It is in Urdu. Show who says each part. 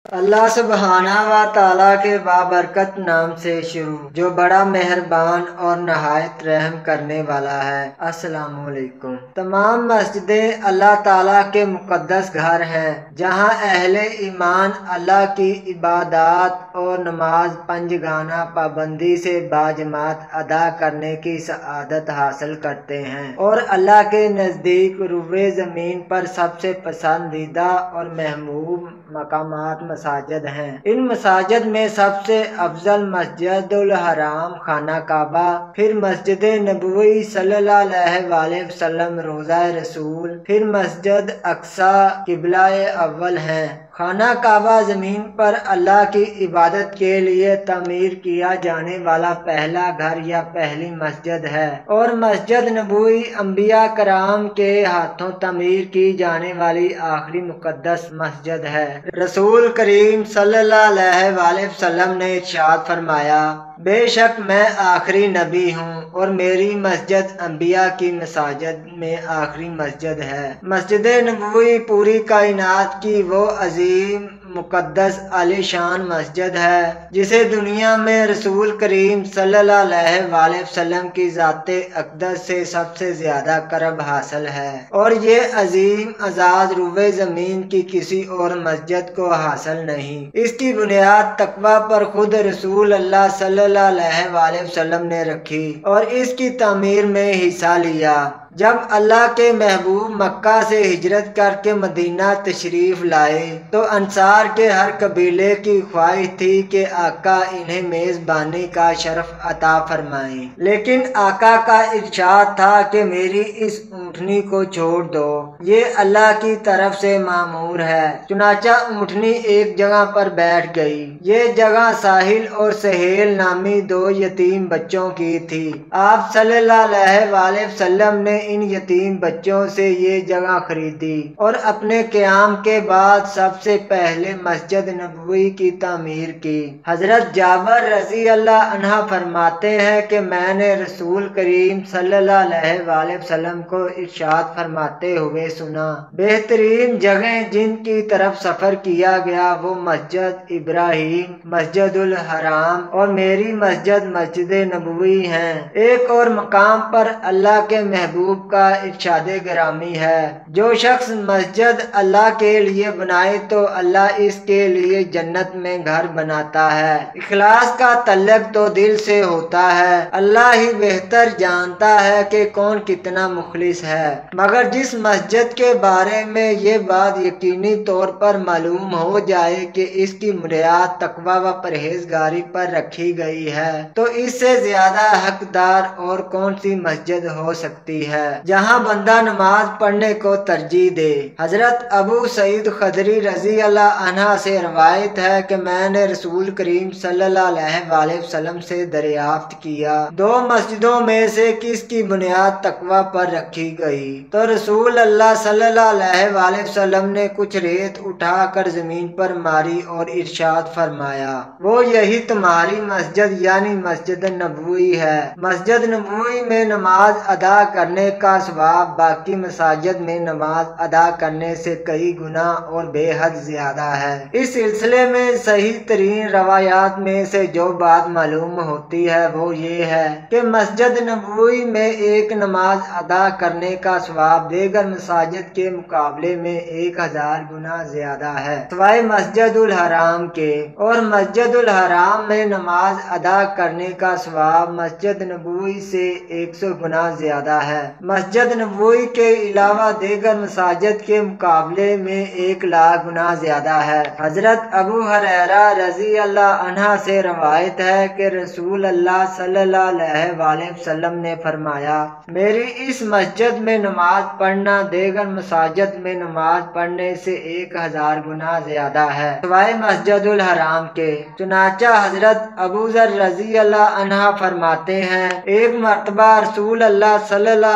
Speaker 1: اللہ سبحانہ و تعالیٰ کے بابرکت نام سے شروع، جو بڑا مہربان اور نہایت رحم کرنے والا ہے۔ السلام علیکم۔ تمام مسجدیں اللہ تعالیٰ کے مقدس گھر ہیں، جہاں اہل ایمان اللہ کی عبادات اور نماز پنجگانہ پابندی سے باجماعت ادا کرنے کی سعادت حاصل کرتے ہیں، اور اللہ کے نزدیک روئے زمین پر سب سے پسندیدہ اور محبوب مقامات مساجد ہیں۔ ان مساجد میں سب سے افضل مسجد الحرام خانہ کعبہ، پھر مسجد نبوی صلی اللہ علیہ وآلہ وسلم روضہ رسول، پھر مسجد اقصی قبلہ اول ہیں۔ خانہ کعبہ زمین پر اللہ کی عبادت کے لیے تعمیر کیا جانے والا پہلا گھر یا پہلی مسجد ہے، اور مسجد نبوی انبیاء کرام کے ہاتھوں تعمیر کی جانے والی آخری مقدس مسجد ہے۔ رسول کریم صلی اللہ علیہ وآلہ وسلم نے ارشاد فرمایا، بے شک میں آخری نبی ہوں اور میری مسجد انبیاء کی مساجد میں آخری مسجد ہے۔ مسجد نبوی پوری کائنات کی وہ عظیم مقدس عالی شان مسجد ہے جسے دنیا میں رسول کریم صلی اللہ علیہ وآلہ وسلم کی ذات اقدس سے سب سے زیادہ قرب حاصل ہے، اور یہ عظیم اعزاز روئے زمین کی کسی اور مسجد کو حاصل نہیں۔ اس کی بنیاد تقوی پر خود رسول اللہ صلی اللہ علیہ وآلہ وسلم نے رکھی اور اس کی تعمیر میں حصہ لیا۔ جب اللہ کے محبوب مکہ سے ہجرت کر کے مدینہ تشریف لائے تو انصار کے ہر قبیلے کی خواہش تھی کہ آقا انہیں میزبانی کا شرف عطا فرمائیں، لیکن آقا کا ارشاد تھا کہ میری اس اونٹنی کو چھوڑ دو، یہ اللہ کی طرف سے مامور ہے۔ چنانچہ اونٹنی ایک جگہ پر بیٹھ گئی۔ یہ جگہ ساحل اور سہیل نامی دو یتیم بچوں کی تھی۔ آپ صلی اللہ علیہ وآلہ وسلم نے ان یتیم بچوں سے یہ جگہ خریدی اور اپنے قیام کے بعد سب سے پہلے مسجد نبوی کی تعمیر کی۔ حضرت جابر رضی اللہ عنہ فرماتے ہیں کہ میں نے رسول کریم صلی اللہ علیہ وآلہ وسلم کو ارشاد فرماتے ہوئے سنا، بہترین جگہیں جن کی طرف سفر کیا گیا وہ مسجد ابراہیم، مسجد الحرام اور میری مسجد مسجد نبوی ہیں۔ ایک اور مقام پر اللہ کے محبوب کا ارشاد گرامی ہے، جو شخص مسجد اللہ کے لیے بنائے تو اللہ اس کے لیے جنت میں گھر بناتا ہے۔ اخلاص کا تعلق تو دل سے ہوتا ہے، اللہ ہی بہتر جانتا ہے کہ کون کتنا مخلص ہے، مگر جس مسجد کے بارے میں یہ بات یقینی طور پر معلوم ہو جائے کہ اس کی بنیاد تقوی و پرہیزگاری پر رکھی گئی ہے تو اس سے زیادہ حقدار اور کون سی مسجد ہو سکتی ہے جہاں بندہ نماز پڑھنے کو ترجیح دے۔ حضرت ابو سعید خدری رضی اللہ عنہ سے روایت ہے کہ میں نے رسول کریم صلی اللہ علیہ وآلہ وسلم سے دریافت کیا، دو مسجدوں میں سے کس کی بنیاد تقوی پر رکھی گئی؟ تو رسول اللہ صلی اللہ علیہ وآلہ وسلم نے کچھ ریت اٹھا کر زمین پر ماری اور ارشاد فرمایا، وہ یہی تمہاری مسجد یعنی مسجد نبوی ہے۔ مسجد نبوی میں نماز ادا کرنے کا ثواب باقی مساجد میں نماز ادا کرنے سے کئی گنا اور بے حد زیادہ ہے۔ اس سلسلے میں صحیح ترین روایات میں سے جو بات معلوم ہوتی ہے وہ یہ ہے کہ مسجد نبوی میں ایک نماز ادا کرنے کا ثواب دیگر مساجد کے مقابلے میں 1000 گنا زیادہ ہے، سوائے مسجد الحرام کے، اور مسجد الحرام میں نماز ادا کرنے کا ثواب مسجد نبوی سے 100 گنا زیادہ ہے۔ مسجد نبوی کے علاوہ دیگر مساجد کے مقابلے میں 1,00,000 گنا زیادہ ہے۔ حضرت ابو ہریرہ رضی اللہ عنہ سے روایت ہے کہ رسول اللہ صلی اللہ علیہ وآلہ وسلم نے فرمایا، میری اس مسجد میں نماز پڑھنا دیگر مساجد میں نماز پڑھنے سے 1000 گنا زیادہ ہے، سوائے مسجد الحرام کے۔ چنانچہ حضرت ابو ذر رضی اللہ عنہ فرماتے ہیں، ایک مرتبہ رسول اللہ صلی اللہ